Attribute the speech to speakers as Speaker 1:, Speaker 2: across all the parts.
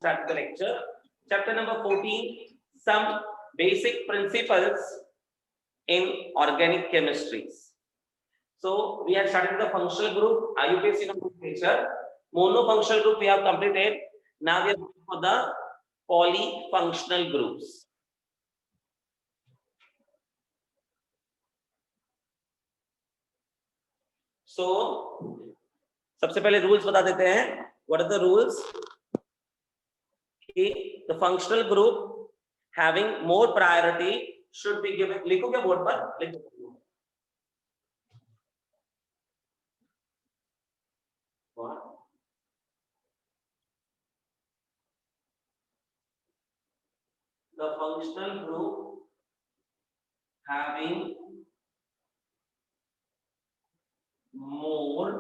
Speaker 1: start the lecture. Chapter number 14, some basic principles in organic chemistries. So we have started the functional group, IUPAC nomenclature. Monofunctional group we have completed. Now we are going for the polyfunctional groups. So सबसे पहले rules बता देते हैं. What are the rules? The functional group having more priority should be given. लिखो क्या board पर? लिखो. The functional group having more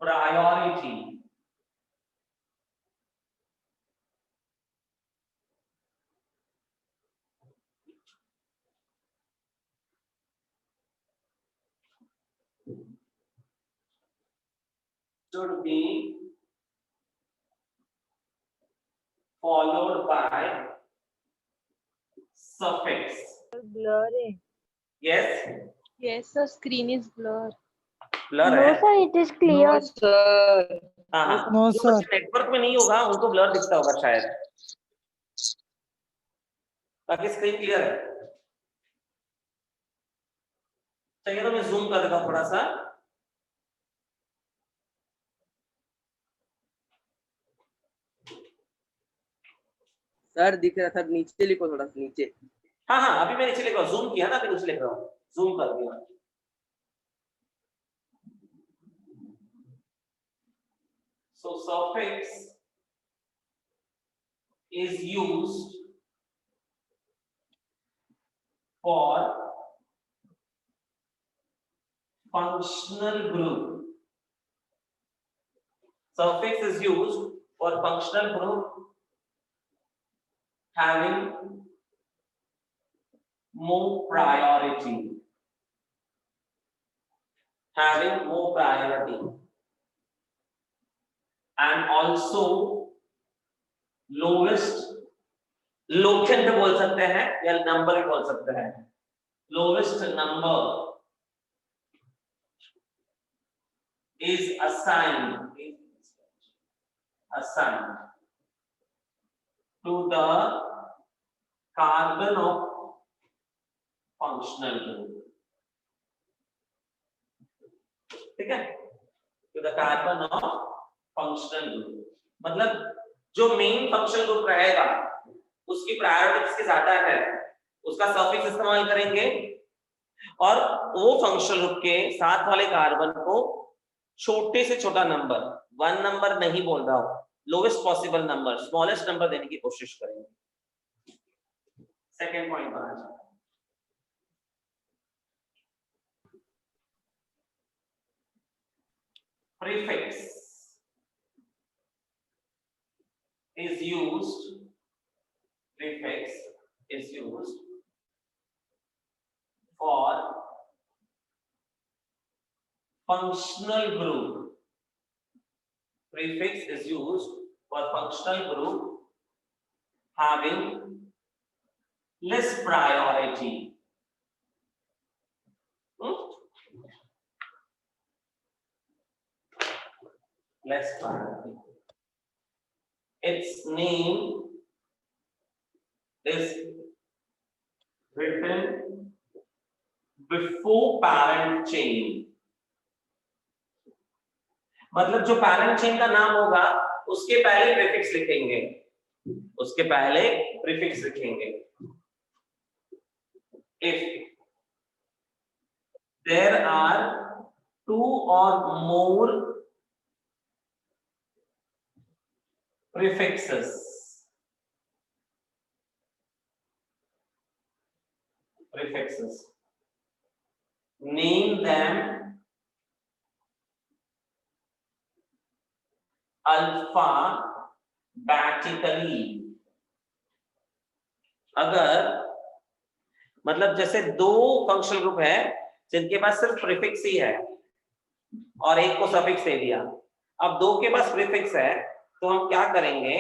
Speaker 1: priority should be followed by suffix.
Speaker 2: Blur है.
Speaker 1: Yes.
Speaker 2: Yes, sir. Screen is blur.
Speaker 1: Blur
Speaker 3: No
Speaker 1: है.
Speaker 3: sir, it is clear.
Speaker 2: No, sir.
Speaker 1: हाँ.
Speaker 3: No,
Speaker 1: जो
Speaker 3: sir.
Speaker 1: बच्चे network में नहीं होगा उनको ब्लर दिखता होगा शायद. बाकी स्क्रीन क्लियर है. चाहिए तो मैं जूम कर देता हूँ थोड़ा सा.
Speaker 4: सर दिख रहा था, नीचे लिखो थोड़ा सा नीचे.
Speaker 1: हाँ हाँ अभी मैं नीचे लिख रहा हूँ. जूम किया ना, अभी नीचे लिख रहा हूँ. जूम कर दिया. So suffix is used for functional group. Suffix is used for functional group having more priority. Having more priority. And also lowest, locant बोल सकते हैं या नंबर भी बोल सकते हैं. Lowest number is assigned to the carbon of functional group. ठीक है? To the carbon of functional group. मतलब जो मेन फंक्शनल ग्रुप रहेगा उसकी प्रायोरिटी जिसकी ज्यादा है उसका सफिक्स इस्तेमाल करेंगे और वो फंक्शनल ग्रुप के साथ वाले कार्बन को छोटे से छोटा नंबर, 1 नंबर नहीं बोल रहा हूं, lowest possible number, smallest number देने की कोशिश करेंगे. सेकेंड पॉइंट पर आ जाए. Prefix is used for functional group. Prefix is used for functional group having less priority. Less priority. Its name is written before parent chain. मतलब जो parent chain का नाम होगा उसके पहले prefix लिखेंगे. If there are 2 or more prefixes, name them alphabetically. अगर मतलब जैसे 2 फंक्शनल ग्रुप है जिनके पास सिर्फ प्रीफिक्स ही है और एक को सफिक्स दे दिया, अब 2 के पास प्रीफिक्स है तो हम क्या करेंगे,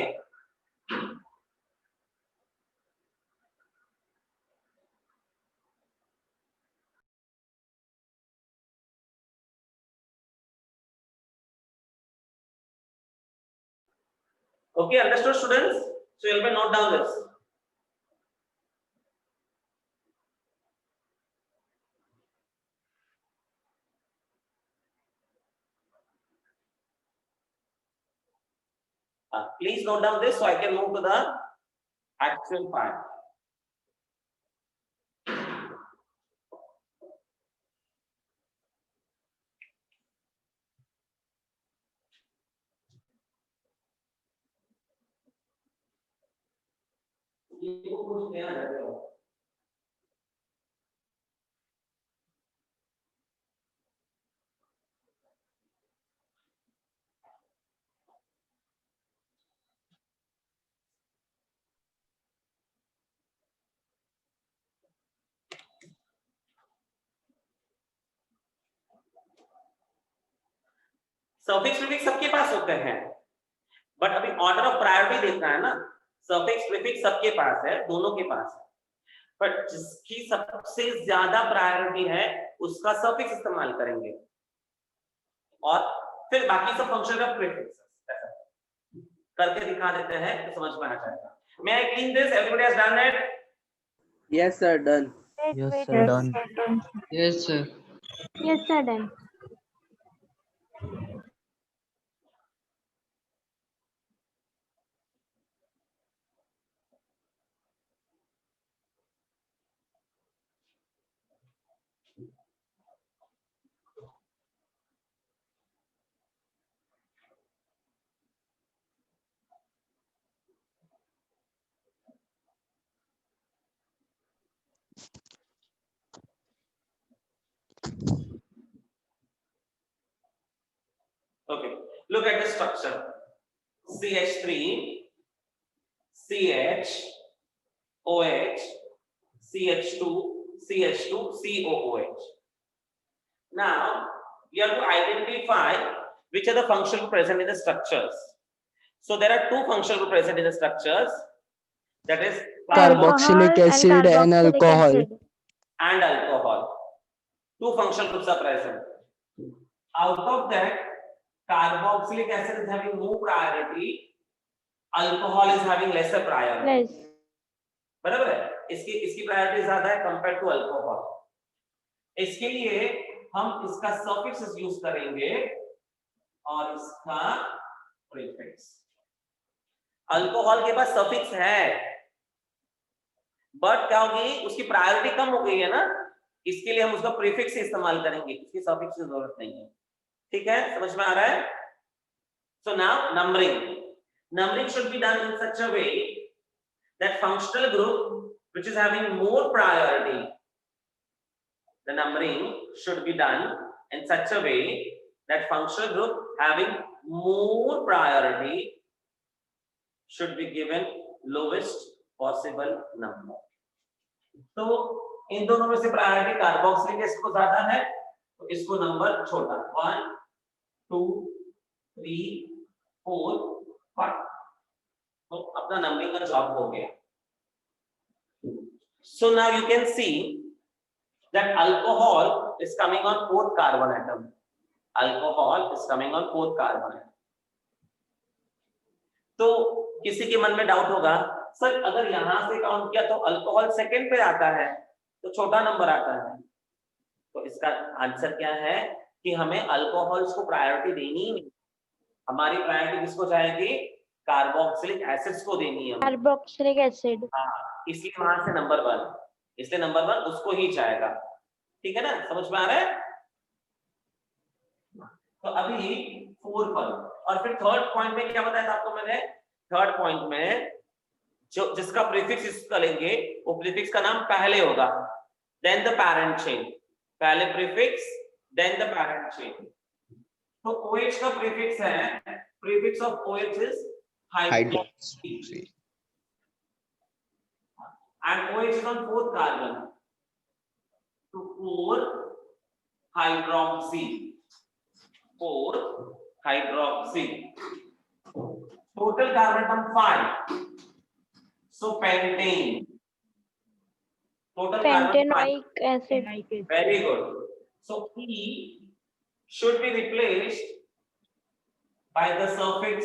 Speaker 1: okay, understood students? So you'll note down this. Please note down this so I can move to the actual part. Suffix prefix सबके पास होते हैं, बट अभी ऑर्डर ऑफ प्रायोरिटी देखना है ना। सफिक्स प्रीफिक्स सबके पास है, दोनों के पास है, बट जिसकी सबसे ज्यादा प्रायोरिटी है उसका सफिक्स इस्तेमाल करेंगे, और फिर बाकी सब फंक्शन का प्रीफिक्स करके दिखा देते हैं तो समझ में आ जाएगा। May I clean this, everybody has done it?
Speaker 4: Yes, sir. Done.
Speaker 2: Yes,
Speaker 3: sir, done.
Speaker 5: Yes, sir.
Speaker 2: Yes, sir, done.
Speaker 1: Okay, look at the structure. CH3, CH, OH, CH2, CH2, COOH. Now, we have to identify which are the functional group present in the structures. So there are two functional group present in the structures. That is
Speaker 3: Carboxylic acid and alcohol.
Speaker 1: and alcohol. Two functional groups are present. Out of that, carboxylic acid is having more priority, alcohol is having lesser priority.
Speaker 2: Less.
Speaker 1: बराबर है, इसकी priority ज्यादा है compare to alcohol. इसके लिए हम इसका suffix use करेंगे और इसका प्रीफिक्स। अल्कोहल के पास सफिक्स है, बट क्या होगी, उसकी प्रायोरिटी कम हो गई है ना, इसके लिए हम उसका प्रीफिक्स इस्तेमाल करेंगे, उसकी सफिक्स की जरूरत नहीं है। ठीक है, समझ में आ रहा है? So now numbering should be done in such a way that functional group which is having more priority, the numbering should be done in such a way that functional group having more priority should be given lowest possible number. तो इन दोनों में से priority carboxylic acid को ज्यादा है, तो इसको number छोटा 1 2 3 4 5, तो अपना नंबरिंग का जॉब हो गया। So now you can see that alcohol is coming on fourth carbon atom. Alcohol is coming on fourth carbon atom. तो किसी के मन में डाउट होगा, सर अगर यहां से काउंट किया तो अल्कोहल सेकंड पे आता है तो छोटा नंबर आता है। तो इसका आंसर क्या है कि हमें अल्कोहल्स को प्रायोरिटी देनी ही नहीं, हमारी प्रायोरिटी किसको जाएगी, कार्बोक्सिलिक एसिड्स को देनी है।
Speaker 2: Carboxylic acid.
Speaker 1: हाँ, इसलिए वहां से नंबर 1, इसलिए नंबर 1 उसको ही जाएगा। ठीक है ना, समझ में आ रहा है? तो अभी 4 पर, और फिर थर्ड पॉइंट में क्या बताया था आपको मैंने, थर्ड पॉइंट में जो जिसका प्रीफिक्स इसका लेंगे वो प्रीफिक्स का नाम पहले होगा, देन द पैरेंट चेन, पहले prefix then the parent chain. तो OH का प्रीफिक्स है, prefix of OH is hydroxy, and OH is on fourth carbon, to 4 hydroxy, 4 hydroxy, total carbon atom 5, so pentane, total carbon 5.
Speaker 2: Pentanoic acid.
Speaker 1: Very good. So E should be replaced by the suffix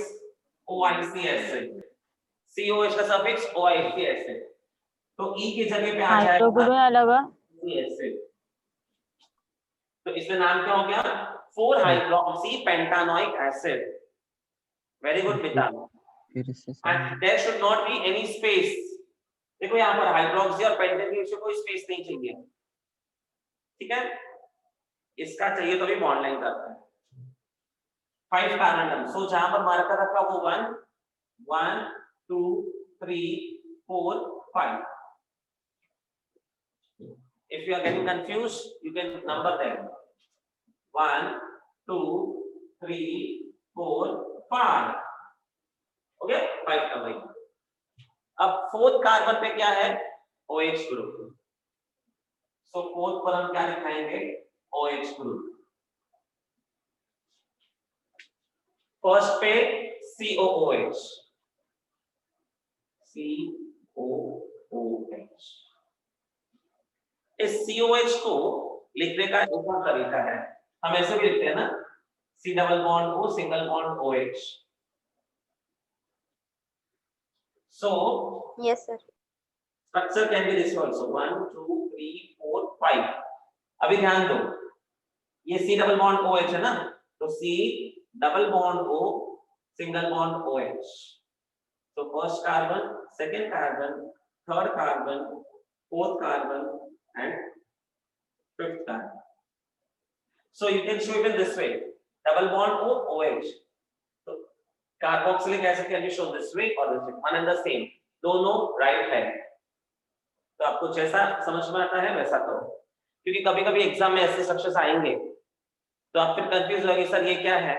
Speaker 1: OIC acid. COH का suffix OIC acid. तो E की जगह पे आ जाएगा acid. तो इसमें नाम क्या हो गया? 4 hydroxy pentanoic acid. Very good बेटा। And there should not be any space. देखो यहाँ पर हाइड्रोक्सी और पेंटेन के बीच में कोई स्पेस नहीं चाहिए, ठीक है? इसका चाहिए तो भी बॉन्ड लाइन करते हैं। 5 कार्बन एटम। सो जहां पर मार्कर रखा वो 1 1 2 3 4 5। If you are getting confused, you can number them. 1 2 3 4 5। Okay, 5 का भाई। अब 4th कार्बन पे क्या है? OH group. सो 4th पर हम क्या लिखाएंगे? OH group. फर्स्ट पे COOH, COOH। इस COH को लिखने का एक और तरीका है, हम ऐसे भी लिखते हैं ना, C double bond O single bond OH। So
Speaker 2: Yes, sir.
Speaker 1: structure can be this also 1 2 3 4 5। अभी ध्यान दो, ये C डबल बॉन्ड OH है ना, तो C double bond O single bond OH। So first carbon, second carbon, third carbon, fourth carbon and 5th carbon. So you can show it in this way, double bond O OH. So carboxylic acid can be shown this way or this way, one and the same, दोनों right है। तो आपको जैसा समझ में आता है वैसा करो, क्योंकि कभी-कभी एग्जाम में ऐसे स्ट्रक्चर्स आएंगे तो आप फिर कंफ्यूज होगे सर ये क्या है।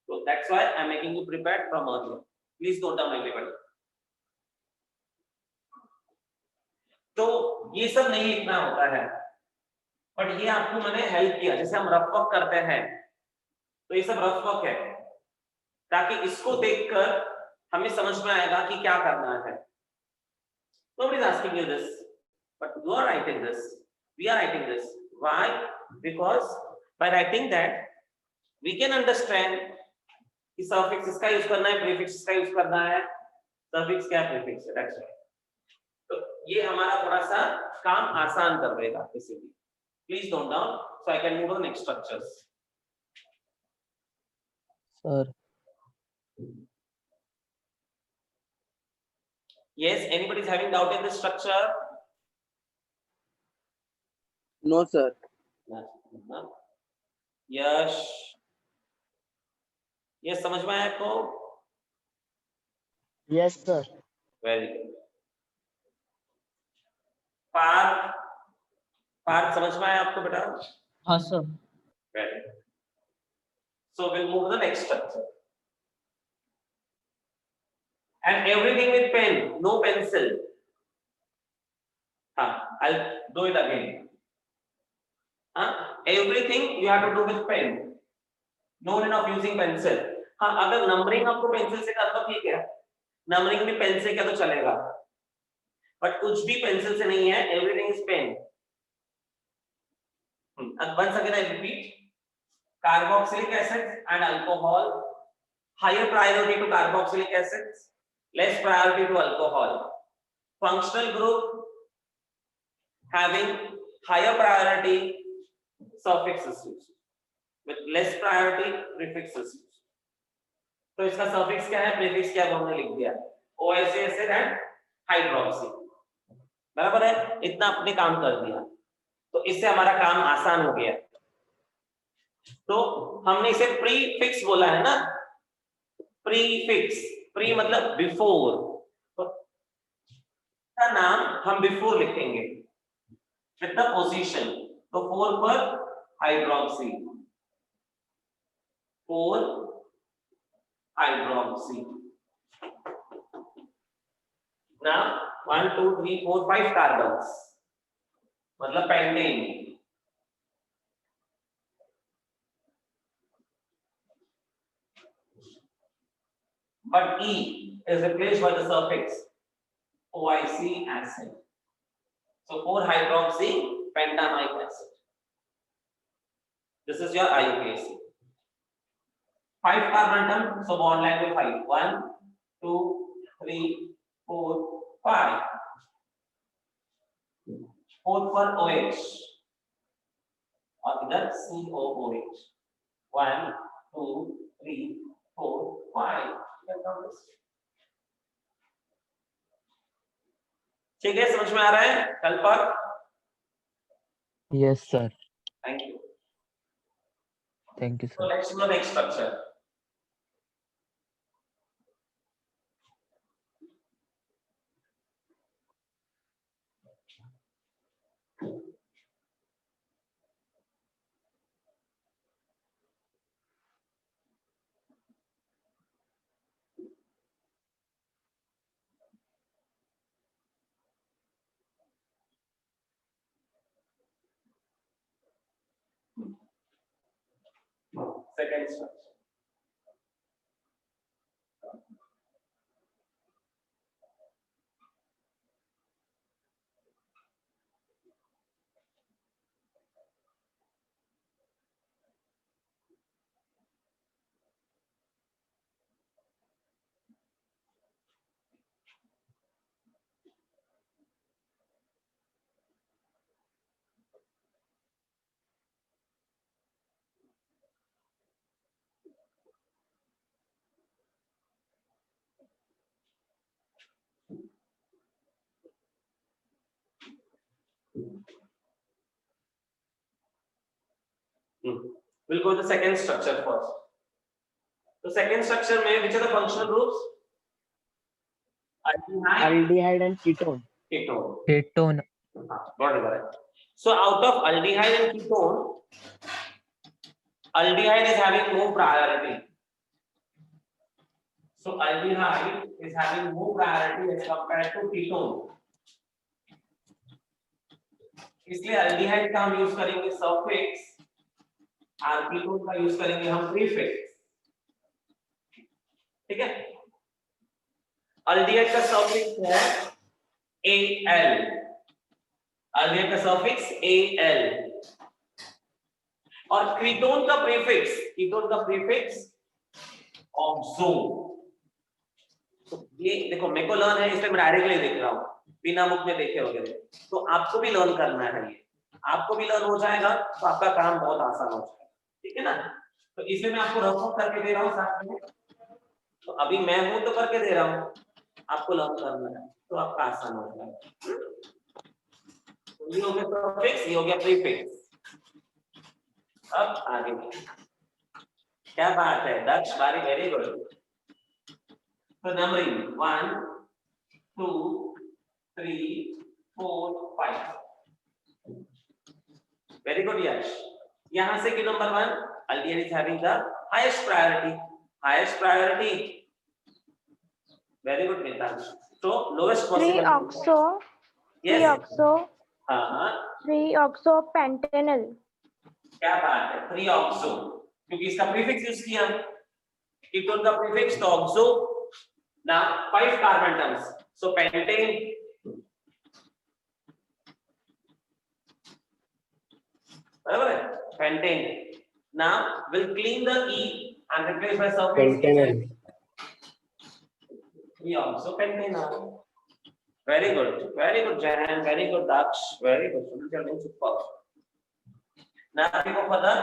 Speaker 1: तो that's why I'm making you prepared from earlier. Please note down everybody. तो ये सब नहीं लिखना होता है, बट ये आपको मैंने हेल्प किया। जैसे हम रफ वर्क करते हैं तो ये सब रफ वर्क है, ताकि इसको देखकर हमें समझ में आएगा कि क्या करना है। Nobody is asking you this, but you are writing this. We are writing this. Why? Because by writing that we can understand कि suffix इसका यूज करना है, prefix इसका यूज करना है, suffix क्या prefix है, that's right. तो ये हमारा थोड़ा सा काम आसान कर देगा इसीलिए। Please note down so I can move to the next structures.
Speaker 3: Sir,
Speaker 1: Yes, anybody is having doubt in this structure?
Speaker 4: No, sir.
Speaker 1: यश, ये समझ में आया आपको?
Speaker 3: yes sir.
Speaker 1: Very good. Parth, Parth समझ में आया आपको बेटा?
Speaker 3: हाँ sir.
Speaker 1: Very good. So we'll move to the next structure. And everything with pen, no pencil. I'll do it again. Everything you have to do with pen. No need of using pencil. अगर numbering आपको pencil से करना ठीक है, numbering भी pen से क्या तो चलेगा, बट कुछ भी पेंसिल से नहीं है, everything is pen. Once again I repeat, carboxylic acids and alcohol, higher priority to carboxylic acids, less priority to alcohol. Functional group having higher priority suffixes with less priority prefixes. तो इसका suffix क्या है, prefix क्या हमने लिख दिया, OIC acid and hydroxy। बराबर है, इतना अपने काम कर दिया, तो इससे हमारा काम आसान हो गया। तो हमने इसे प्रीफिक्स बोला है ना, प्रीफिक्स, प्री मतलब बिफोर, तो का नाम हम बिफोर लिखेंगे विद द पोजीशन। तो 4 पर हाइड्रोक्सी, 4 हाइड्रोक्सी। Now 1 2 3 4 5 कार्बन्स, मतलब pentane. but E is replaced by the suffix OIC acid. So 4-hydroxy pentanoic acid. This is your IUPAC. 5 carbon atom, so bond length will 5. 1, 2, 3, 4, 5. 4 for OH. और इधर COOH. 1, 2, 3, 4, 5. ठीक है, समझ में आ रहा है कल पर?
Speaker 3: Yes, sir.
Speaker 1: Thank you.
Speaker 3: Thank you,
Speaker 1: So
Speaker 3: sir.
Speaker 1: let's do the next structure. Second structure. We'll go to the second structure first. So second structure में which are the functional groups? Aldehyde,
Speaker 3: Aldehyde and ketone.
Speaker 1: ketone.
Speaker 3: Ketone.
Speaker 1: Got it, got it. So out of aldehyde and ketone, aldehyde is having more priority. So aldehyde is having more priority as compared to ketone. इसलिए aldehyde का हम use करेंगे suffix और ketone का use करेंगे हम prefix. ठीक है? aldehyde का suffix है Al. aldehyde का suffix Al. और ketone का prefix oxo. तो ये देखो मेरे को लर्न है इसलिए मैं डायरेक्टली देख रहा हूँ बिना बुक में देखे वगैरह. तो आपको भी लर्न करना है, ये आपको भी लर्न हो जाएगा तो आपका काम बहुत आसान हो जाएगा. ठीक है ना? तो इसलिए मैं आपको रफ करके दे रहा हूँ साथ में. तो अभी मैं हूं तो करके दे रहा हूँ, आपको लर्न करना है तो आपका आसान हो जाएगा. ये हो गया सफिक्स, ये हो गया प्रीफिक्स. अब आगे क्या बात है दक्ष, बारी very good. So numbering 1, 2, 3, 4, 5. Very good, Yash. यहाँ से क्यों number 1? Aldehyde is having the highest priority. Highest priority. Very good, Mitansh. So lowest possible.
Speaker 2: 3-oxo.
Speaker 1: Yes.
Speaker 2: 3-oxo.
Speaker 1: हाँ.
Speaker 2: 3-oxopentanol.
Speaker 1: क्या बात है? 3-oxo. क्योंकि इसका prefix यूज किया. ketone का prefix तो oxo. Now 5 carbon atoms. So pentane. बराबर है? Pentane. Now we'll clean the E and replace by suffix.
Speaker 3: Pentanol.
Speaker 1: 3-oxopentanol. Very good, Jahan. Very good, Daksh. Very good. Super. Now we go for the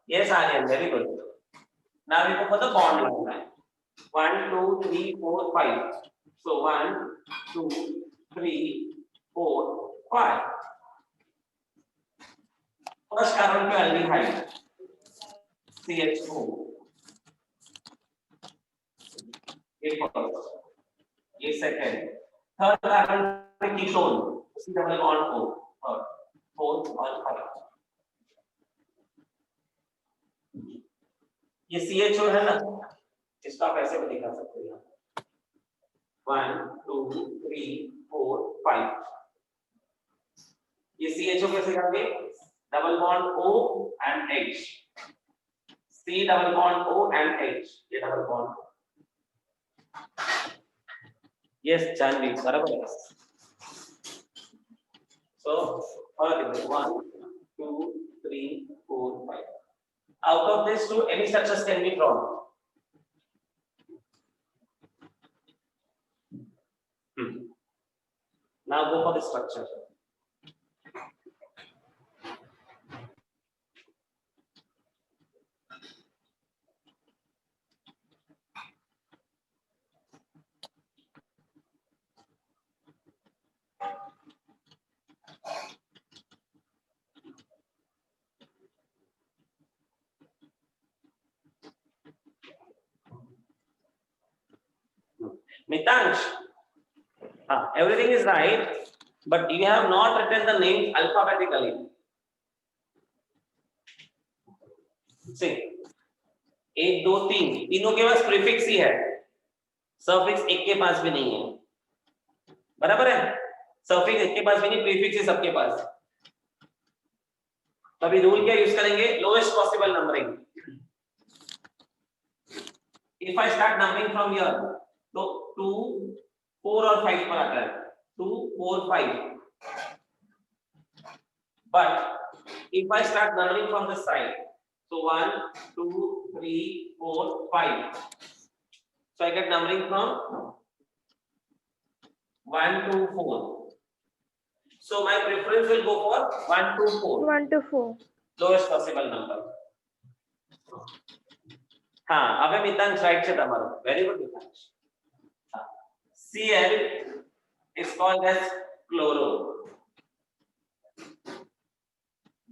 Speaker 1: yes, Aryan. Very good. Now we go for the bond line. 1, 2, 3, 4, 5. So 1, 2, 3, 4, 5. First carbon पे aldehyde CH2. ये first, ये second. Third carbon पे ketone C double bond O. Third, fourth और five. ये CHO है ना, इसको आप ऐसे भी दिखा सकते हो. 1, 2, 3, 4, 5. ये CHO कैसे करेंगे? Double bond O and H. C double bond O and H. ये डबल बॉन्ड. यस जानवी बराबर है। सो और 1 2 3 4 5 out of these two any structures can be drawn. Now go for the structure. Mitansh, everything is right, but you have not written the names alphabetically. See, 1 2 3 तीनों के पास prefix ही है, suffix एक के पास भी नहीं है, बराबर है। सफिक्स एक के पास भी नहीं, प्रीफिक्स ही सबके पास। तो अभी रूल क्या यूज करेंगे, lowest possible numbering. If I start numbering from here तो 2 4 और 5 पर आता है, 2 4 5, but if I start numbering from the side, so 1 2 3 4 5, so I get numbering from 1 to 4, so my preference will go for 1 to 4,
Speaker 2: 1 to 4.
Speaker 1: lowest possible number. हाँ अब Mitansh right से તમારો very good Mitansh. Cl is called as chloro,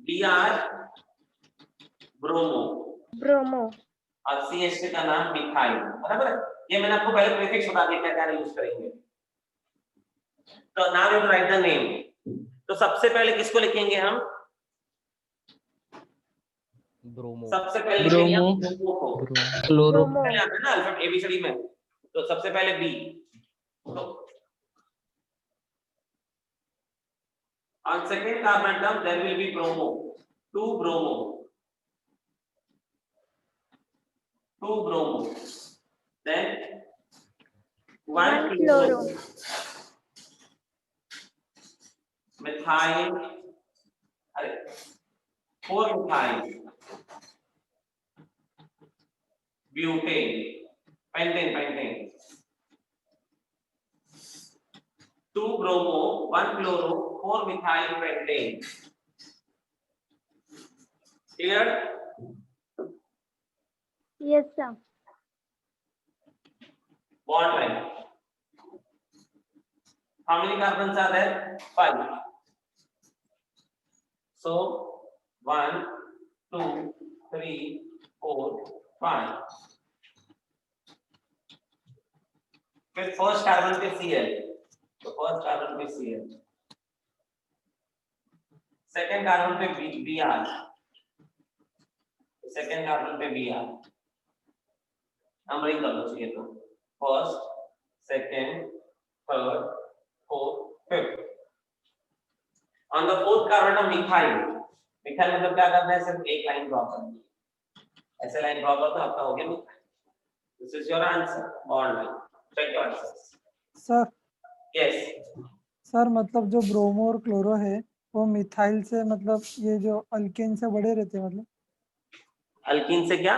Speaker 1: Br bromo,
Speaker 2: Bromo.
Speaker 1: और CH का नाम methyl, बराबर है। ये मैंने आपको पहले प्रीफिक्स बता दिया क्या क्या यूज करेंगे। तो now you right the name. तो सबसे पहले किसको लिखेंगे हम,
Speaker 3: ब्रोमो
Speaker 1: सबसे पहले लिखेंगे हम ब्रोमो को,
Speaker 3: क्लोरो
Speaker 2: Bromo.
Speaker 1: पहले आता है ना अल्फाबेट एबीसीडी में, तो सबसे पहले बी, तो on second carbon atom there will be bromo, 2 bromo, 2 bromo, then 1
Speaker 2: 1
Speaker 1: chloro,
Speaker 2: chloro.
Speaker 1: methyl, अरे 4 methyl, butane, pentane, 2 bromo, 1 chloro, 4 methyl pentane. Clear?
Speaker 2: Yes, sir.
Speaker 1: Bond line. How many carbons are there? 5. So 1 2 3 4 5. फिर first carbon पे Cl, तो first carbon पे Cl, second carbon पे Br, second carbon पे Br, numbering कर लो चाहिए तो first second third fourth fifth. On the fourth carbon of methyl, methyl मतलब क्या करना है, सिर्फ एक लाइन ड्रॉ करनी है, ऐसे लाइन ड्रॉ कर दो आपका हो गया methyl. This is your answer, bond line. Check your answers.
Speaker 5: Sir
Speaker 1: yes
Speaker 5: sir मतलब जो ब्रोमो और क्लोरो है वो मिथाइल से मतलब ये जो अल्केन से बड़े रहते हैं, मतलब
Speaker 1: अल्कीन से क्या,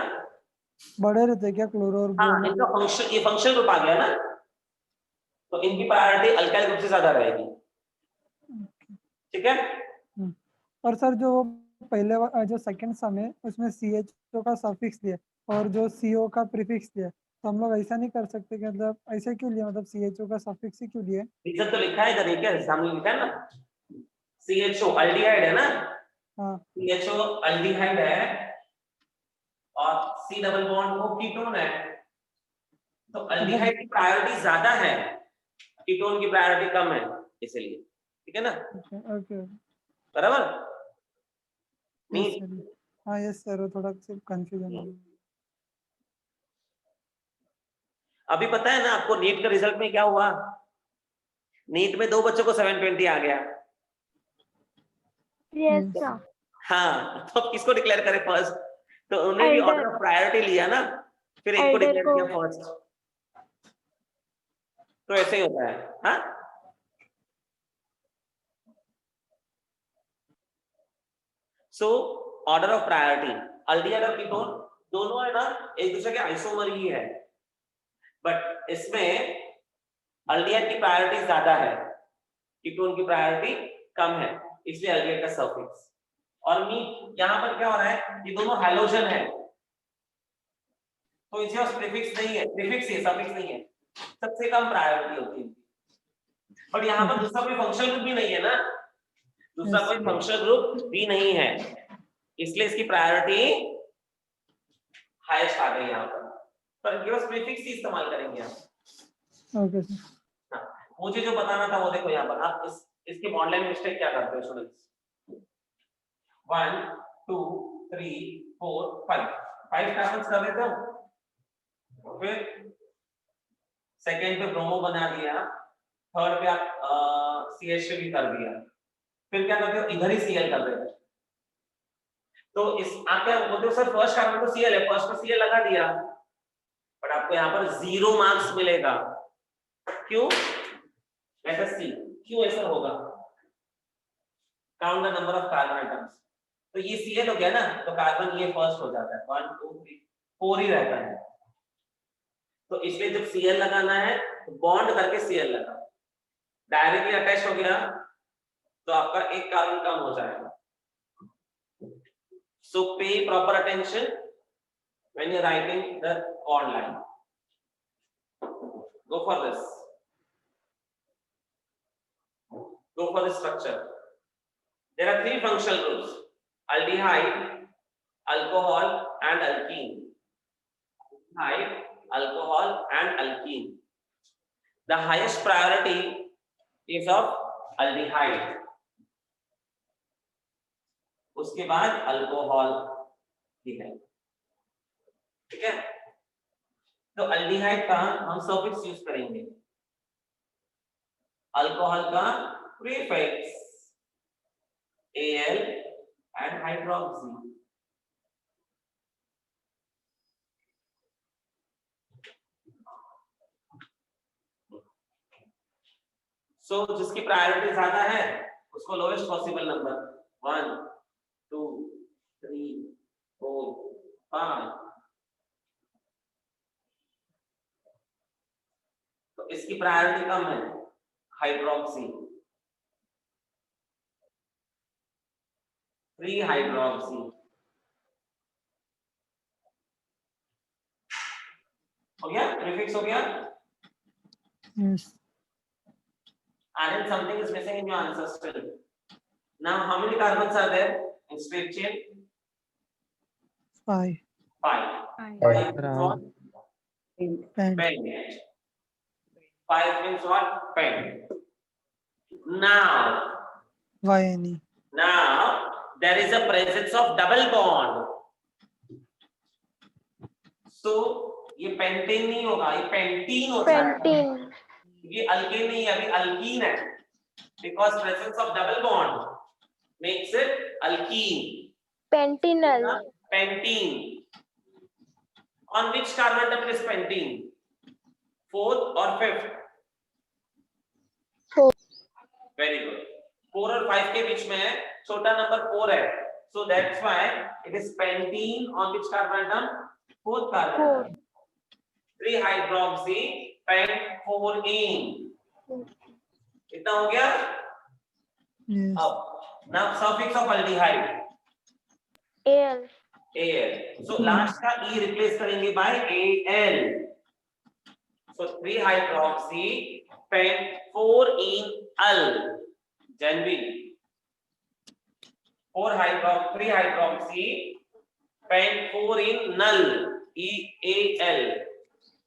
Speaker 5: बड़े रहते हैं क्या क्लोरो और
Speaker 1: हाँ
Speaker 5: ब्रोमो?
Speaker 1: इनका फंक्शन, ये फंक्शन ग्रुप आ गया ना, तो इनकी प्रायोरिटी अल्काइल ग्रुप से ज्यादा रहेगी, ठीक है।
Speaker 5: और सर जो पहले जो सेकंड सम है उसमें CHO का सफिक्स दिया और जो CO का प्रीफिक्स दिया, तो हम लोग ऐसा नहीं कर सकते कि मतलब ऐसे क्यों लिया, मतलब CHO का सफिक्स ही क्यों लिया?
Speaker 1: रीजन तो लिखा है इधर, ये क्या सामने लिखा है ना, CHO अल्डिहाइड है ना,
Speaker 5: हाँ
Speaker 1: CHO अल्डिहाइड है और C डबल बॉन्ड वो कीटोन है, तो अल्डिहाइड की प्रायोरिटी ज्यादा है, कीटोन की प्रायोरिटी कम है, इसलिए ठीक है ना,
Speaker 5: ओके
Speaker 1: बराबर।
Speaker 5: यस सर, हाँ यस सर, थोड़ा सिर्फ कंफ्यूजन है।
Speaker 1: अभी पता है ना आपको नीट का रिजल्ट में क्या हुआ, नीट में 2 बच्चों को 720 आ गया।
Speaker 2: Yes, sir.
Speaker 1: हाँ तो अब किसको डिक्लेयर करें फर्स्ट, तो उन्हें भी
Speaker 2: Elder.
Speaker 1: ऑर्डर ऑफ प्रायोरिटी लिया ना, फिर एक को
Speaker 2: Elder
Speaker 1: डिक्लेयर
Speaker 2: को।
Speaker 1: किया फर्स्ट, तो ऐसे ही होता है। हाँ, so order of priority, aldehyde और कीटोन दोनों है ना एक दूसरे के आइसोमर ही है, बट इसमें अल्डिहाइड की प्रायोरिटी ज्यादा है, कीटोन की प्रायोरिटी कम है, इसलिए अल्डिहाइड का सफिक्स। और मी यहाँ पर क्या हो रहा है, ये दोनों हैलोजन है तो इसके पास प्रीफिक्स नहीं है, प्रीफिक्स है, सफिक्स नहीं है, सबसे कम प्रायोरिटी होती है। बट यहाँ पर दूसरा कोई फंक्शनल ग्रुप भी नहीं है ना, दूसरा कोई फंक्शनल ग्रुप भी नहीं है, इसलिए इसकी प्रायोरिटी हाईएस्ट आ गई यहाँ पर इनके पास प्रीफिक्स ही इस्तेमाल करेंगे हम।
Speaker 5: Okay sir.
Speaker 1: मुझे जो बताना था वो देखो यहाँ पर, आप इसके बॉन्ड लाइन मिस्टेक क्या करते हो स्टूडेंट्स, 1 2 3 4 5 कार्बन्स कर देते हो, फिर सेकंड पे ब्रोमो बना दिया, थर्ड पे आप CH भी कर दिया, फिर क्या करते हो इधर ही Cl कर देते हो। तो इस आप क्या बोलते हो, सर फर्स्ट कार्बन तो Cl है, फर्स्ट पे Cl लगा दिया, बट आपको यहाँ पर 0 मार्क्स मिलेगा। क्यों? लेट अस सी क्यों ऐसा होगा। Count the number of carbon atoms, तो ये Cl हो गया ना, तो कार्बन ये फर्स्ट हो जाता है, 1 2 3 4 ही रहता है, तो इसलिए जब Cl लगाना है तो बॉन्ड करके Cl लगा, डायरेक्टली अटैच हो गया तो आपका एक कार्बन कम हो जाएगा। So pay proper attention when you're writing the bond line. Go for this. Go for the structure. There are 3 functional groups: aldehyde, alcohol, and alkene. Aldehyde, alcohol, and alkene. The highest priority is of aldehyde. उसके बाद alcohol भी है, ठीक है। तो aldehyde का हम suffix use करेंगे, अल्कोहल का प्रीफिक्स Al एंड हाइड्रोक्सी। सो जिसकी प्रायोरिटी ज्यादा है उसको लोएस्ट पॉसिबल नंबर 1 2 3 4 5, तो इसकी प्रायोरिटी कम है, हाइड्रोक्सी 3 हाइड्रोक्सी। हो गया, प्रीफिक्स हो गया।
Speaker 5: Yes.
Speaker 1: And then something is missing in your answer still. Now how many carbons are there in straight chain?
Speaker 5: 5.
Speaker 1: 5.
Speaker 2: Five.
Speaker 1: 5 means what?
Speaker 5: Pen.
Speaker 1: Pen. 5 means what? Pen. Now there is a presence of double bond. So ये pentane नहीं होगा, ये pentene हो जाएगा।
Speaker 2: Pentene.
Speaker 1: ये alkane नहीं है, अभी अल्कीन है, because presence of double bond makes it alkene.
Speaker 2: पेंटिनल।
Speaker 1: Pentene. On which carbon atom is pentene? 4th or 5th?
Speaker 2: 4th.
Speaker 1: Very good. 4 और 5 के बीच में है, छोटा नंबर 4 है, so that's why it is pentene. On which carbon atom? 4th carbon atom. 3 hydroxy pent4ene. इतना हो गया।
Speaker 5: Yes.
Speaker 1: अब now suffix of aldehyde
Speaker 2: Al।
Speaker 1: Al. So last का E replace करेंगे by Al. So 3 hydroxy pent4ene al. Janvi 3 hydroxy pent4ene null. EAL.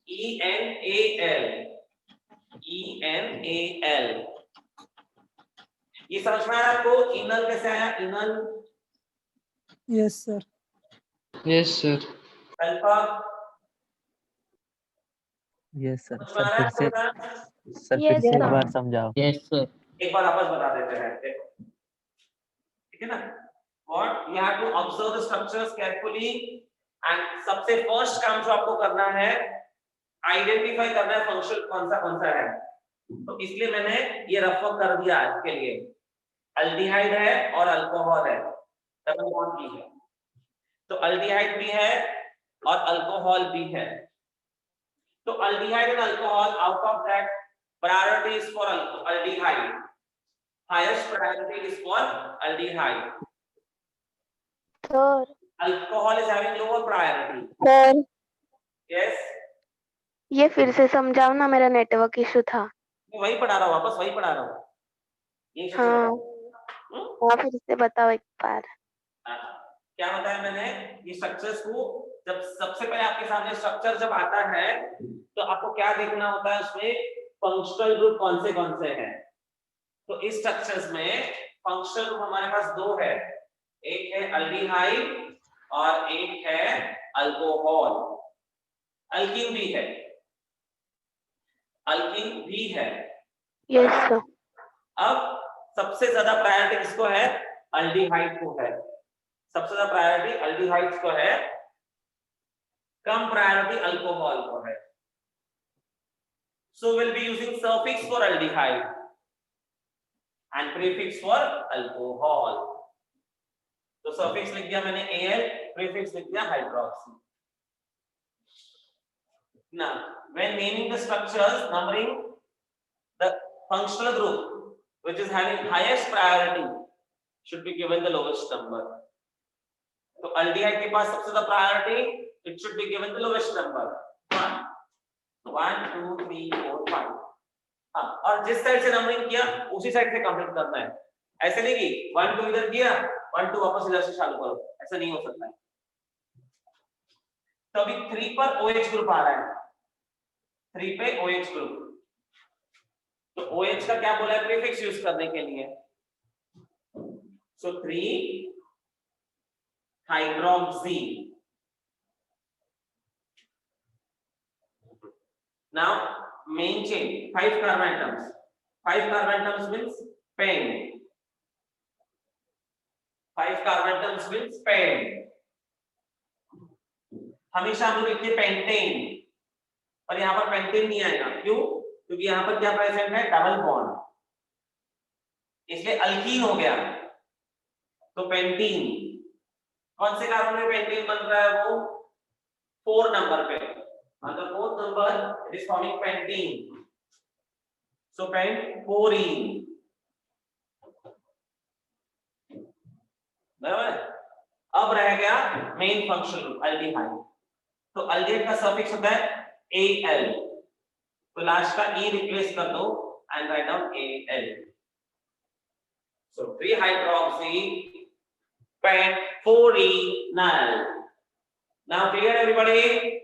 Speaker 1: ENAL. ये समझ में आया आपको? इनल कैसे आया? इनल
Speaker 5: Yes sir.
Speaker 3: Yes sir.
Speaker 1: Alpha
Speaker 4: yes sir.
Speaker 1: समझ में आ रहा है आपको बेटा?
Speaker 4: सर
Speaker 2: Yes,
Speaker 4: फिर से एक
Speaker 2: sir.
Speaker 4: बार समझाओ।
Speaker 3: Yes sir.
Speaker 1: एक बार वापस बता देते हैं, देखो, ठीक है ना? What you have to observe the structures carefully and सबसे फर्स्ट काम जो आपको करना है, आइडेंटिफाई करना है फंक्शन कौन सा है। तो इसलिए मैंने ये रफ कर दिया इसके लिए। अल्डिहाइड है और अल्कोहल है, डबल बॉन्ड भी है, तो अल्डिहाइड भी है और अल्कोहल भी है। तो aldehyde and alcohol, out of that priority is for aldehyde, highest priority is for aldehyde,
Speaker 2: Sir,
Speaker 1: alcohol is having lower priority.
Speaker 2: sir,
Speaker 1: Yes,
Speaker 2: ये फिर से समझाओ ना, मेरा नेटवर्क इशू था।
Speaker 1: मैं वही पढ़ा रहा हूँ, वापस वही पढ़ा रहा हूँ। ये फिर से
Speaker 2: हाँ,
Speaker 1: बताओ।
Speaker 2: हाँ, फिर से बताओ एक बार।
Speaker 1: हाँ, क्या बताया मैंने, ये स्ट्रक्चर्स को जब सबसे पहले आपके सामने स्ट्रक्चर जब आता है तो आपको क्या देखना होता है, उसमें फंक्शनल ग्रुप कौन से हैं। तो इस स्ट्रक्चर्स में फंक्शनल ग्रुप हमारे पास दो है, एक है अल्डिहाइड और एक है अल्कोहल। अल्कीन भी है, अल्कीन भी है।
Speaker 2: Yes sir.
Speaker 1: अब सबसे ज्यादा प्रायोरिटी किसको है, अल्डिहाइड को है, सबसे ज्यादा प्रायोरिटी अल्डिहाइड को है, कम प्रायोरिटी अल्कोहल को है। So we'll be using suffix for aldehyde and prefix for alcohol. तो suffix लिख दिया मैंने Al, prefix लिख दिया hydroxy. Now, when naming the structures, numbering the functional group which is having highest priority should be given the lowest number. तो aldehyde के पास सबसे ज्यादा priority, it should be given the lowest number. 1 2 3 4 5। हाँ, और जिस side से numbering किया उसी साइड से कंप्लीट करना है, ऐसे नहीं कि 1 2 इधर किया 1 2 वापस इधर से चालू करो, ऐसा नहीं हो सकता है। तो अभी 3 पर OH ग्रुप आ रहा है, 3 पे OH ग्रुप, तो OH का क्या बोला है, प्रीफिक्स यूज करने के लिए। सो 3 hydroxy. Now main chain 5 carbon atoms, 5 carbon atoms means pen, 5 carbon atoms means pen। हमेशा हम लोग लिखते हैं पेंटेन, पर यहाँ पर पेंटेन नहीं आएगा, क्यों, क्योंकि यहाँ पर क्या प्रेजेंट है, डबल बॉन्ड, इसलिए अल्कीन हो गया। तो पेंटीन, कौन से कार्बन में पेंटीन बन रहा है, वो 4 नंबर पे, मतलब 4th number it is forming pentene, so pentforine। बराबर। अब रह गया मेन फंक्शन अल्डिहाइड, तो अल्डिहाइड का सफिक्स होता है Al, तो लास्ट का E रिप्लेस कर दो and write down Al। so 3 hydroxy pentforeenal। now clear everybody?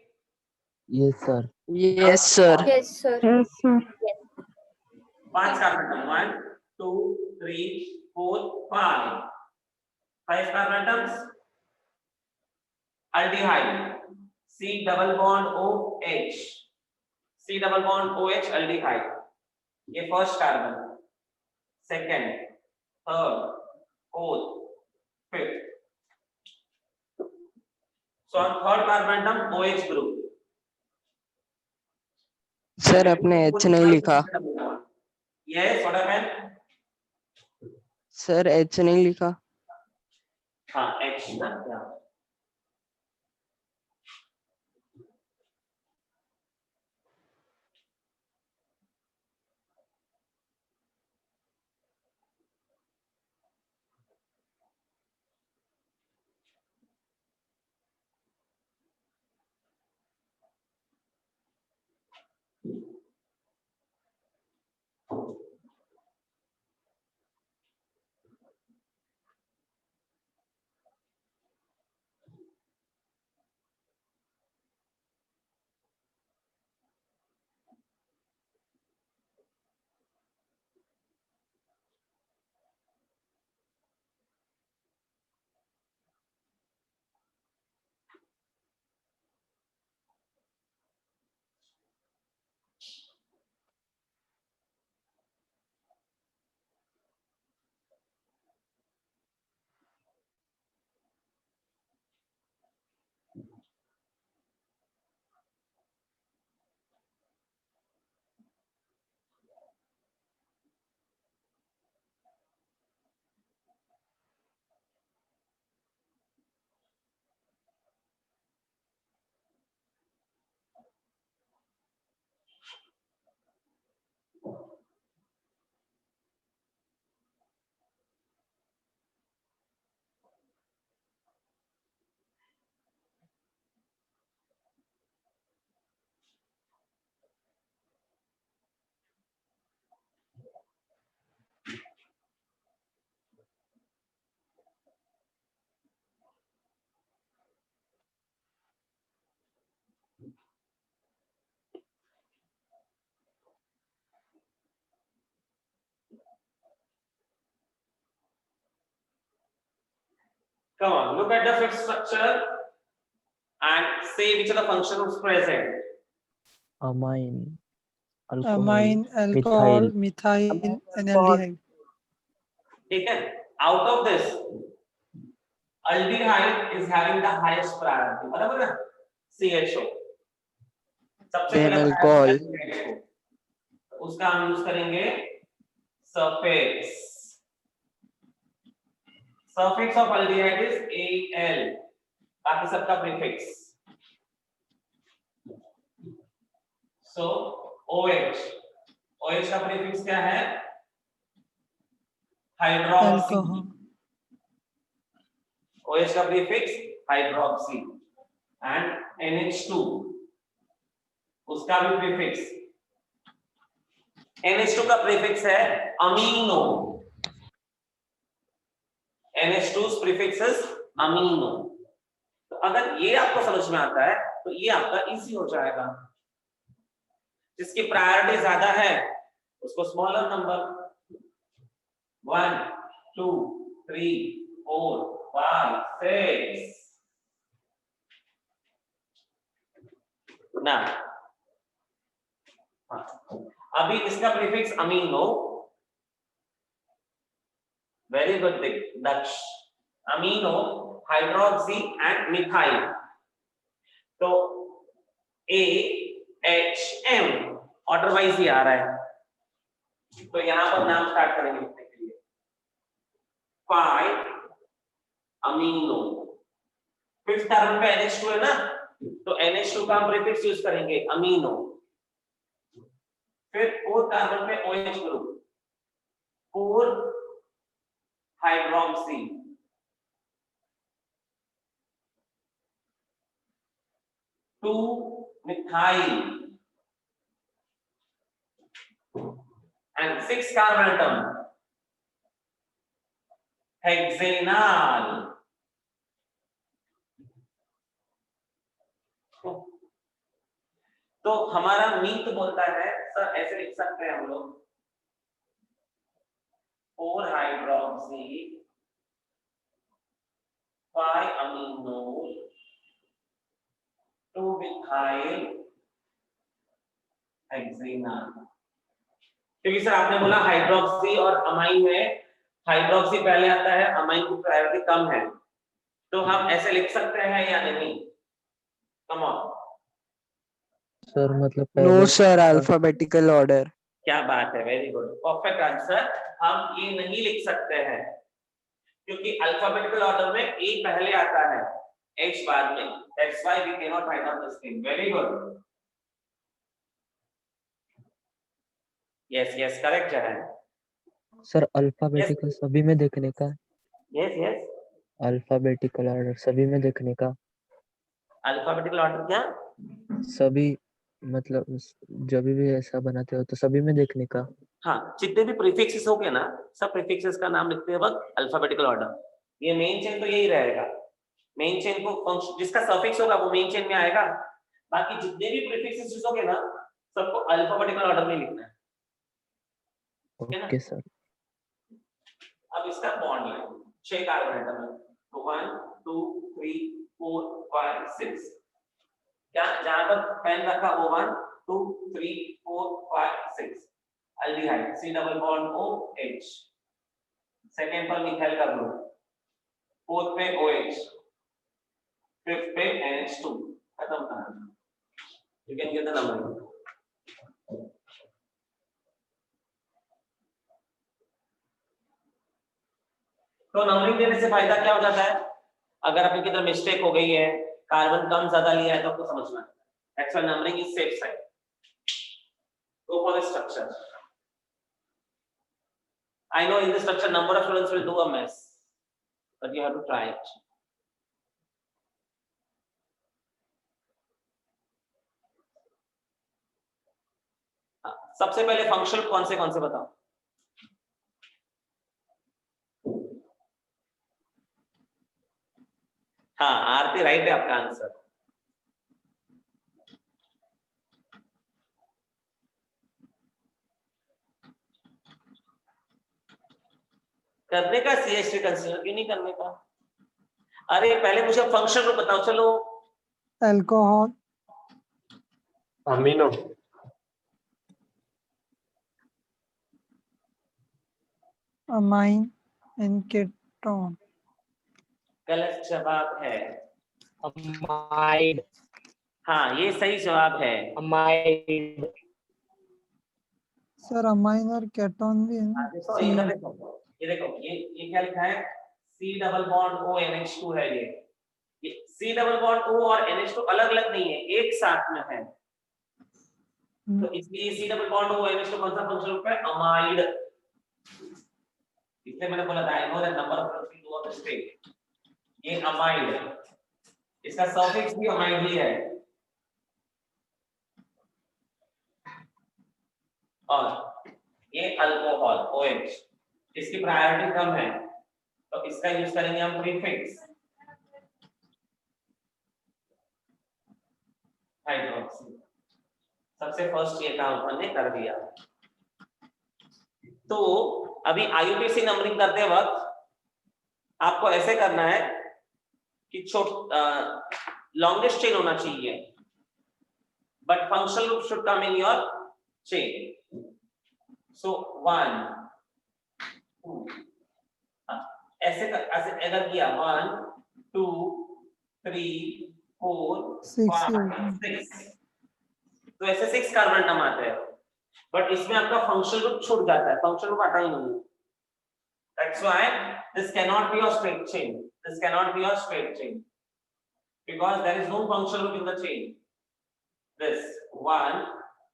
Speaker 3: Yes, sir.
Speaker 4: Yes, sir.
Speaker 2: Yes sir.
Speaker 1: 5 carbon atom, 1 2 3 4 5, 5 carbon atoms, aldehyde C double bond OH, C double bond OH aldehyde, ये first carbon, second, third, fourth, fifth. So on third carbon atom OH group.
Speaker 3: Sir आपने H नहीं लिखा।
Speaker 1: Yes, what happened?
Speaker 3: Sir H नहीं लिखा।
Speaker 1: हाँ, H ना, क्या Come on, look at the fifth structure and say which of the functions present.
Speaker 3: Amine, alcohol,
Speaker 5: amine, alcohol,
Speaker 3: methyl.
Speaker 5: methyl, and aldehyde.
Speaker 1: ठीक है, out of this aldehyde is having the highest priority, बराबर है? CHO सबसे
Speaker 3: Then
Speaker 1: पहले
Speaker 3: alcohol.
Speaker 1: priority है CHO, उसका हम use करेंगे suffix. Suffix of aldehyde is al, बाकी सबका prefix. So OH, OH का prefix क्या है? Hydroxy.
Speaker 5: Alcohol.
Speaker 1: OH का prefix hydroxy and NH2 उसका भी prefix. NH2 का prefix है amino. NH2's prefix is amino. तो अगर ये आपको समझ में आता है तो ये आपका इजी हो जाएगा. जिसकी प्रायोरिटी ज्यादा है उसको स्मॉलर नंबर 1 2 3 4 5 6 ना. अभी इसका prefix amino. Very good Daksh. Amino, hydroxy and methyl. तो AHM ऑर्डर वाइज ही आ रहा है तो यहां पर नाम स्टार्ट करेंगे लिखने के लिए. 5 अमीनो. फिफ्थ कार्बन पे NH2 है ना तो NH2 का हम प्रीफिक्स यूज करेंगे अमीनो. फिर फोर्थ कार्बन पे OH group 4 hydroxy 2 methyl and 6 carbon atom hexanal. तो हमारा मीत बोलता है सर ऐसे लिख सकते हैं हम लोग 4 हाइड्रोक्सी 5 अमीनो 2 मिथाइल हेक्सेनल. क्योंकि सर आपने बोला हाइड्रोक्सी और अमाइन में हाइड्रोक्सी पहले आता है, अमाइन की प्रायोरिटी कम है, तो हम ऐसे लिख सकते हैं या नहीं? Come on.
Speaker 3: सर मतलब नो सर, अल्फाबेटिकल ऑर्डर.
Speaker 1: क्या बात है, वेरी गुड, परफेक्ट आंसर. हम ये नहीं लिख सकते हैं क्योंकि अल्फाबेटिकल ऑर्डर में ए पहले आता है, एच बाद में. That's why we can not write on the screen. Very good. Yes yes correct है.
Speaker 3: सर अल्फाबेटिकल सभी में देखने का.
Speaker 1: यस यस
Speaker 3: अल्फाबेटिकल ऑर्डर सभी में देखने का.
Speaker 1: अल्फाबेटिकल ऑर्डर क्या?
Speaker 3: सभी मतलब जब भी ऐसा बनाते हो तो सभी में देखने का.
Speaker 1: हाँ, जितने भी प्रीफिक्सेस हो गए ना सब प्रीफिक्सेस का नाम लिखते वक्त अल्फाबेटिकल ऑर्डर. ये मेन चेन तो यही रहेगा. मेन चेन को फंक्शन जिसका सफिक्स होगा वो मेन चेन में आएगा. बाकी जितने भी प्रीफिक्सेस यूज होंगे ना सबको अल्फाबेटिकल ऑर्डर में लिखना है.
Speaker 3: Okay sir.
Speaker 1: अब इसका बॉन्ड लाइन 6 कार्बन एटम है. तो 1 2 3 4 5 6. क्या जहां पर पेन रखा वो 1 2 3 4 5 6. Aldehyde C double bond OH. Second पर मिथाइल का ग्रुप. फोर्थ पे OH. फिफ्थ पे NH2. खत्म कहानी. You can get the number. तो नंबरिंग देने से फायदा क्या हो जाता है? अगर आपकी किधर मिस्टेक हो गई है, कार्बन कम ज्यादा लिया है तो आपको समझना है. That's why numbering is safe side. Go for the structure. I know in this structure number of students will do a mess, but you have to try it. सबसे पहले फंक्शनल कौन से बताओ. हाँ, आरती राइट है आपका आंसर. करने का CH3 कंसीडर क्यों नहीं करने का? अरे पहले मुझे फंक्शन ग्रुप बताओ चलो।
Speaker 5: Alcohol,
Speaker 6: amino,
Speaker 5: amine and ketone.
Speaker 1: गलत जवाब है।
Speaker 6: अमाइड,
Speaker 1: हाँ ये सही जवाब है।
Speaker 6: अमाइड,
Speaker 5: सर अमाइन और केटोन भी है ना।
Speaker 1: देखो इधर देखो, ये देखो ये क्या लिखा है, C double bond O NH2 है ये C डबल बॉन्ड O और NH2 अलग अलग नहीं है, एक साथ में है। तो इसलिए C double bond O NH2 कौन सा फंक्शनल ग्रुप है, अमाइड। इसलिए मैंने बोला था I know the number of protein two of state, ये अमाइड, इसका सफिक्स भी अमाइड ही है। और ये अल्कोहल OH, इसकी प्रायोरिटी कम है तो इसका यूज करेंगे हम प्रीफिक्स हाइड्रोक्सी। सबसे फर्स्ट ये काम हमने कर दिया। तो अभी IUPAC नंबरिंग करते वक्त आपको ऐसे करना है कि लॉन्गेस्ट चेन होना चाहिए, but functional group should come in your chain. So 1 2 ऐसे अगर किया 1 2 3 4 5 6, तो ऐसे 6 कार्बन एटम आते हैं, बट इसमें आपका फंक्शनल ग्रुप छूट जाता है, फंक्शनल ग्रुप आता ही नहीं। That's why this cannot be a straight chain. This cannot be a straight chain because there is no functional group in the chain. This 1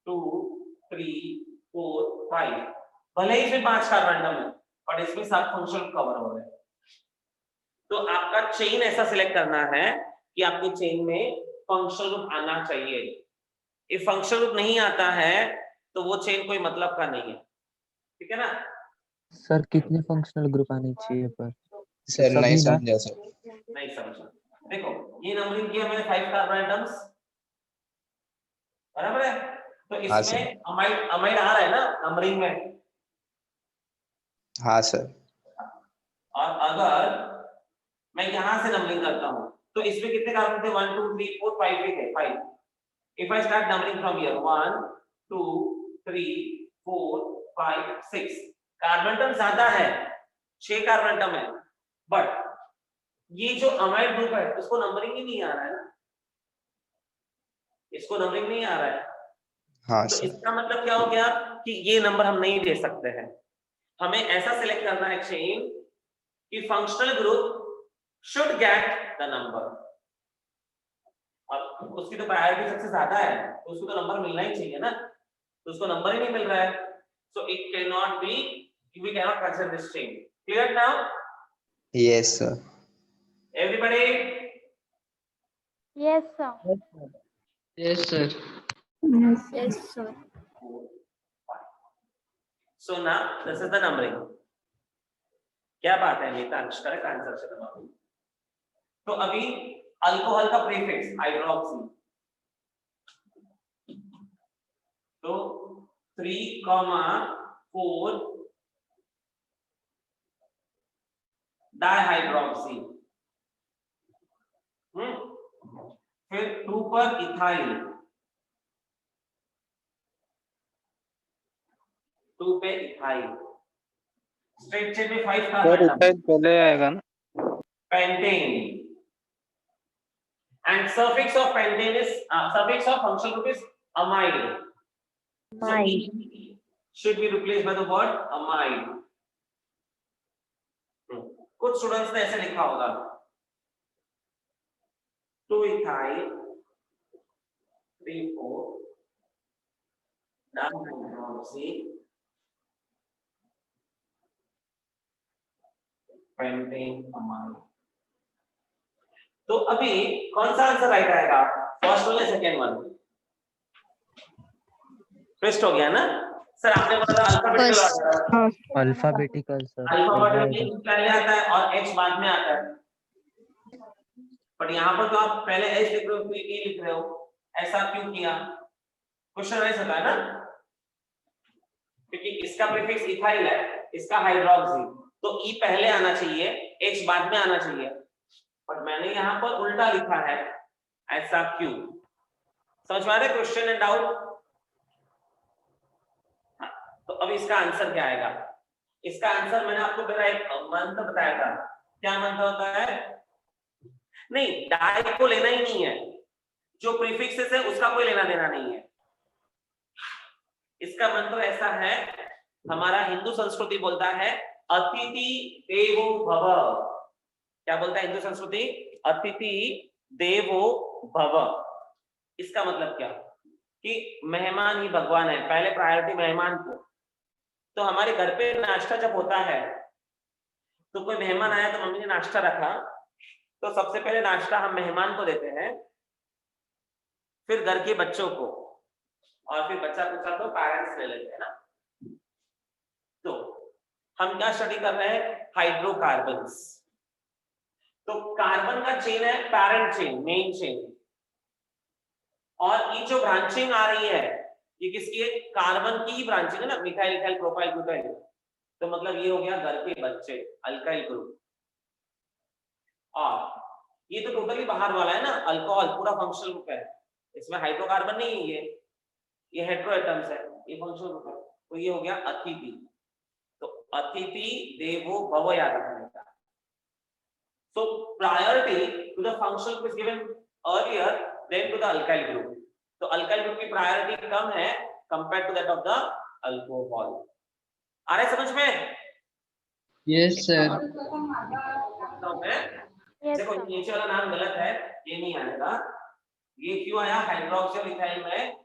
Speaker 1: 2 3 4 5, भले ही इसमें 5 कार्बन एटम है और इसमें 7 फंक्शनल कवर हो रहे हैं। तो आपका चेन ऐसा सिलेक्ट करना है कि आपके चेन में फंक्शनल ग्रुप आना चाहिए। if फंक्शनल ग्रुप नहीं आता है तो वो चेन कोई मतलब का नहीं है, ठीक है ना।
Speaker 3: सर कितने फंक्शनल ग्रुप आने चाहिए पर?
Speaker 7: सर नहीं
Speaker 3: सभी ना?
Speaker 7: समझा सर।
Speaker 1: नहीं समझा, देखो ये नंबरिंग किया मैंने 5 कार्बन एटम्स, बराबर है। तो
Speaker 7: हाँ
Speaker 1: इसमें अमाइड अमाइड आ रहा है ना नंबरिंग में।
Speaker 7: हाँ सर।
Speaker 1: और अगर मैं यहां से नंबरिंग करता हूं तो इसमें कितने कार्बन थे, 1 2 3 4 5 भी थे, 5। If I start numbering from here 1 2 3 4 5 6, carbon atom ज्यादा है, 6 कार्बन एटम है, बट ये जो अमाइड ग्रुप है उसको नंबरिंग ही नहीं आ रहा है ना, इसको नंबरिंग नहीं आ रहा है।
Speaker 7: हाँ
Speaker 1: तो
Speaker 7: सर।
Speaker 1: इसका मतलब क्या हो गया कि ये नंबर हम नहीं दे सकते हैं। हमें ऐसा सिलेक्ट करना है चेन कि functional group should get the number, और उसकी तो प्रायोरिटी सबसे ज्यादा है तो उसको तो नंबर मिलना ही चाहिए ना, तो उसको नंबर ही नहीं मिल रहा है। So it can not be, we can not consider this chain. Clear now?
Speaker 7: Yes sir.
Speaker 1: Everybody?
Speaker 2: Yes, sir.
Speaker 6: yes sir,
Speaker 2: Yes, sir.
Speaker 1: So now this is the numbering. क्या बात है नीता, करेक्ट आंसर से तुम्हारा। तो अभी अल्कोहल का prefix hydroxy, तो 3,4 dihydroxy, फिर 2 पर इथाइल, 2 पे इथाइल, स्ट्रेट चेन में 5 कार्बन
Speaker 6: पहले आएगा ना।
Speaker 1: pentane, and suffix of pentane is suffix of functional group is amide. So E should be replaced by the word amide. कुछ स्टूडेंट्स ने ऐसे लिखा होगा 2 ethyl 3 4 डाइहाइड्रोक्सी पेंटेन अमाइड। तो अभी कौन सा आंसर राइट आएगा, फर्स्ट वन या सेकंड वन? ट्विस्ट हो गया ना सर, आपने बोला alphabetical order,
Speaker 3: alphabetical sir.
Speaker 1: Alphabetical पहले आता है और एच बाद में आता है, बट यहाँ पर तो आप पहले एच लिख रहे हो फिर ई लिख रहे हो, ऐसा क्यों किया? क्वेश्चन ऐसा था ना, क्योंकि इसका प्रीफिक्स इथाइल है, इसका हाइड्रोक्सी, तो ई पहले आना चाहिए, एच बाद में आना चाहिए। बट मैंने यहाँ पर उल्टा लिखा है, ऐसा क्यों? समझ में आ रहा है क्वेश्चन एंड डाउट? तो अब इसका आंसर क्या आएगा? इसका आंसर मैंने आपको मेरा एक मंत्र बताया था। क्या मंत्र होता है? नहीं, डाई को लेना ही नहीं है, जो प्रीफिक्सेस है उसका कोई लेना देना नहीं है। इसका मंत्र ऐसा है, हमारा हिंदू संस्कृति बोलता है अतिथि देवो भव। क्या बोलता है हिंदू संस्कृति? अतिथि देवो भव। इसका मतलब क्या कि मेहमान ही भगवान है, पहले प्रायोरिटी मेहमान को। तो हमारे घर पे नाश्ता जब होता है तो कोई मेहमान आया तो मम्मी ने नाश्ता रखा, तो सबसे पहले नाश्ता हम मेहमान को देते हैं, फिर घर के बच्चों को, और फिर बच्चा कुछ तो पेरेंट्स ले लेते हैं ना। तो हम क्या स्टडी कर रहे हैं? हाइड्रोकार्बन्स। तो कार्बन का चेन है पैरेंट चेन, मेन चेन, और ये जो ब्रांचिंग आ रही है ये किसकी है? कार्बन की ही ब्रांचिंग है ना, मिथाइल इथाइल प्रोपाइल ब्यूटाइल। तो मतलब ये हो गया घर के बच्चे, अल्काइल ग्रुप। और ये तो टोटली बाहर वाला है ना, अल्कोहल पूरा फंक्शनल ग्रुप है, इसमें हाइड्रोकार्बन नहीं है, ये हेटेरो एटम्स है, ये फंक्शनल ग्रुप है। तो ये हो गया अतिथि। तो अतिथि देवो भव याद रखने का। So priority to the functional group is given earlier than to the alkyl group. तो alkyl group की priority कम है compared to that of the alcohol. आ रहा है समझ में?
Speaker 6: Yes, sir.
Speaker 2: Yes,
Speaker 1: देखो
Speaker 2: sir.
Speaker 1: नीचे वाला नाम गलत है, ये नहीं आएगा। ये क्यों आया हाइड्रोक्सिल इथाइल में?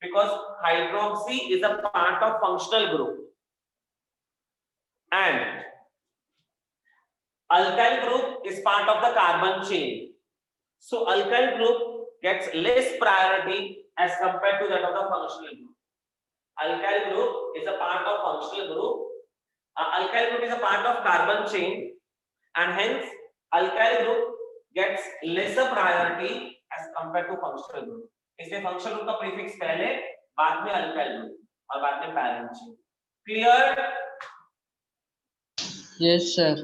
Speaker 1: Because hydroxy is a part of functional group and alkyl group is part of the carbon chain. So alkyl group gets less priority as compared to that of the functional group. Alkyl group is a part of functional group. Alkyl group is a part of carbon chain, and hence alkyl group gets lesser priority as compared to functional group. इसमें functional group का prefix पहले, बाद में alkyl group और बाद में parent chain. Clear?
Speaker 6: Yes, sir.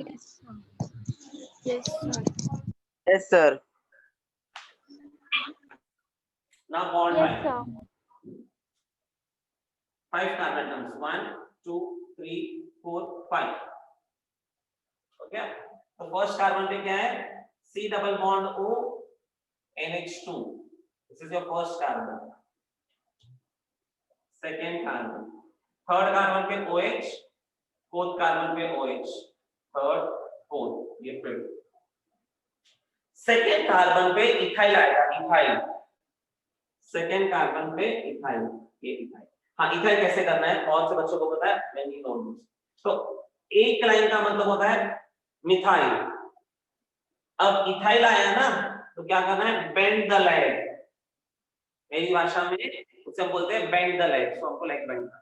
Speaker 2: Yes, sir.
Speaker 4: Yes, sir.
Speaker 1: Now bond
Speaker 2: Yes,
Speaker 1: line.
Speaker 2: sir.
Speaker 1: 5 carbon atoms. 1, 2, 3, 4, 5. Okay. तो first carbon पे क्या है? C double bond O NH2. This is your first carbon. Second carbon. Third carbon पे OH. Fourth carbon पे OH. Third, fourth, ये fifth. Second carbon पे ethyl आएगा, ethyl. Second carbon पे इथाइल, ये इथाइल. हाँ, इथाइल कैसे करना है बहुत से बच्चों को पता है, मैं नहीं नोट. तो एक लाइन का मतलब होता है मिथाइल. अब इथाइल आया ना, तो क्या करना है? Bend the leg. मेरी भाषा में उसे हम बोलते हैं बेंड द लेग. तो हमको लेग बेंड करना.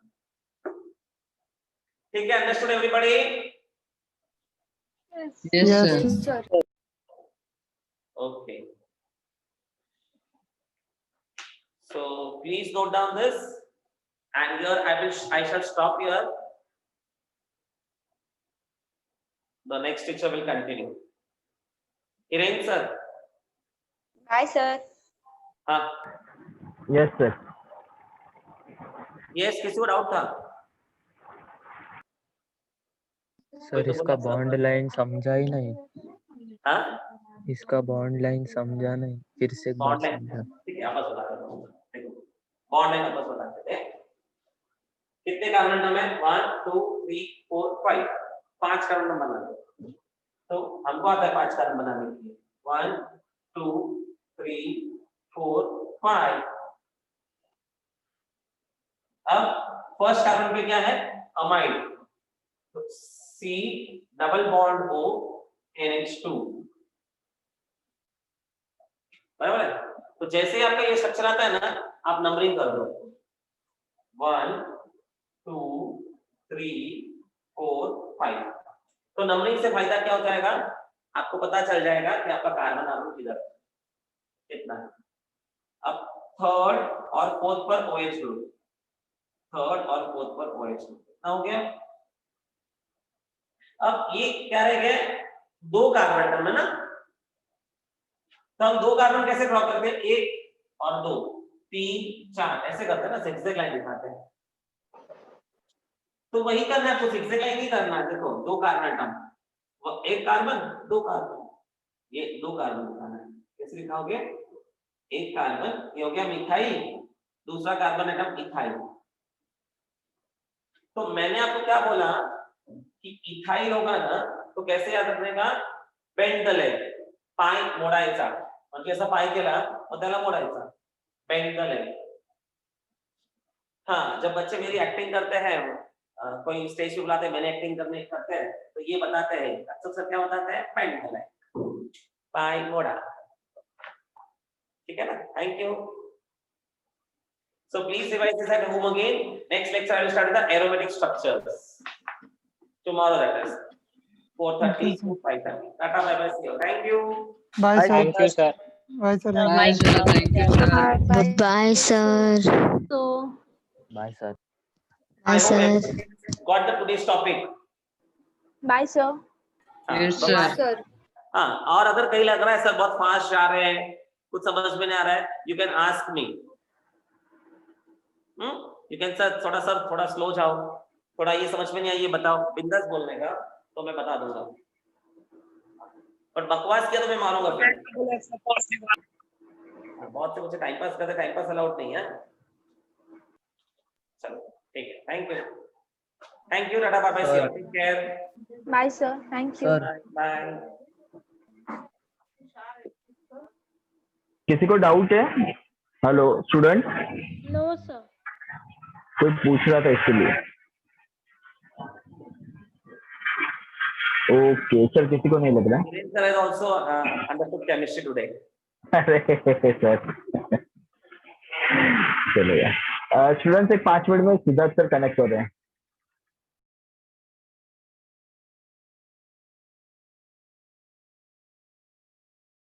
Speaker 1: ठीक है, understood everybody?
Speaker 6: Yes, sir.
Speaker 2: Yes, sir.
Speaker 1: Okay. So please note down this, and here I shall stop here. The next teacher will continue. Hiren sir.
Speaker 8: Hi, sir.
Speaker 1: हाँ.
Speaker 3: Yes sir.
Speaker 1: Yes, किसी को doubt था?
Speaker 3: Sir इसका bond line समझा ही नहीं.
Speaker 1: हाँ?
Speaker 3: इसका bond line समझा नहीं, फिर से एक बार
Speaker 1: बॉन्ड लाइन.
Speaker 3: समझा.
Speaker 1: ठीक है, आपस बता देता हूँ. देखो, बॉन्ड लाइन आपस बता देते हैं. कितने कार्बन एटम है? 1, 2, 3, 4, 5. 5 कार्बन बना दो. तो हमको आता है 5 कार्बन बनाने के लिए. 1, 2, 3, 4, 5. अब फर्स्ट कार्बन पे क्या है? अमाइड. तो C double bond O NH2. बराबर है? तो जैसे ही आपका ये स्ट्रक्चर आता है ना, आप नंबरिंग कर दो. 1, 2, 3, 4, 5. तो नंबरिंग से फायदा क्या हो जाएगा? आपको पता चल जाएगा कि आपका कार्बन नंबर किधर है, कितना है. अब थर्ड और फोर्थ पर OH ग्रुप. थर्ड और फोर्थ पर OH ग्रुप. कितना हो गया? अब ये क्या रह गया? 2 कार्बन एटम है ना, तो हम 2 कार्बन कैसे ड्रॉ करते हैं, 1 और 2, 3 4 ऐसे करते हैं ना, zigzag लाइन दिखाते हैं। तो वही करना है आपको, zigzag लाइन नहीं करना है। देखो 2 कार्बन एटम, 1 कार्बन 2 कार्बन, ये 2 कार्बन दिखाना है। कैसे लिखाओगे, 1 कार्बन, ये हो गया मिथाइल, दूसरा कार्बन एटम इथाइल। तो मैंने आपको क्या बोला कि इथाइल होगा ना, तो कैसे याद रखने का, पेंटल है, पाय मोडायचा, म्हणजे असा पाय केला मग त्याला मोडायचा, पेंटल है। हाँ, जब बच्चे मेरी एक्टिंग करते हैं, कोई स्टेज पे बुलाते हैं, मैंने एक्टिंग करने करते हैं, तो ये बताते हैं, अक्सर क्या बताते हैं, पेंटल है, पाय मोड़ा। ठीक है ना, thank you. So please revise this at home again. Next lecture I will start with the aromatic structures. Tomorrow that is 4:30 to 5:30. Tata, bye bye, see you. Thank you.
Speaker 5: Bye sir,
Speaker 6: Thank you, sir.
Speaker 5: Bye sir.
Speaker 6: Bye, sir. Thank you, sir.
Speaker 9: Bye, sir.
Speaker 3: Bye sir.
Speaker 1: I hope
Speaker 9: sir.
Speaker 1: everyone got the today's topic.
Speaker 8: Bye, sir.
Speaker 1: हाँ,
Speaker 6: Yes,
Speaker 1: bye-bye.
Speaker 6: sir.
Speaker 1: हाँ, और अगर कहीं लग रहा है sir बहुत fast जा रहे हैं, कुछ समझ में नहीं आ रहा है, you can ask me. You can sir थोड़ा स्लो जाओ, थोड़ा ये समझ में नहीं आई ये बताओ, बिंदास बोलने का, तो मैं बता दूंगा। पर बकवास किया तो मैं मारूंगा फिर। बहुत से मुझे टाइम पास करते, टाइम पास अलाउड नहीं है। चलो ठीक है, thank you tata bye bye, see you, take care,
Speaker 8: Bye, sir. Thank you.
Speaker 3: Sir
Speaker 1: bye.
Speaker 10: किसी को डाउट है? Hello student,
Speaker 8: No, sir.
Speaker 10: कोई पूछ रहा था इसके लिए। ओके सर, किसी को नहीं लग रहा?
Speaker 1: Sir has also understood chemistry today.
Speaker 10: अरे सर चलो यार, स्टूडेंट्स एक 5 मिनट में सिद्धार्थ सर कनेक्ट हो रहे हैं।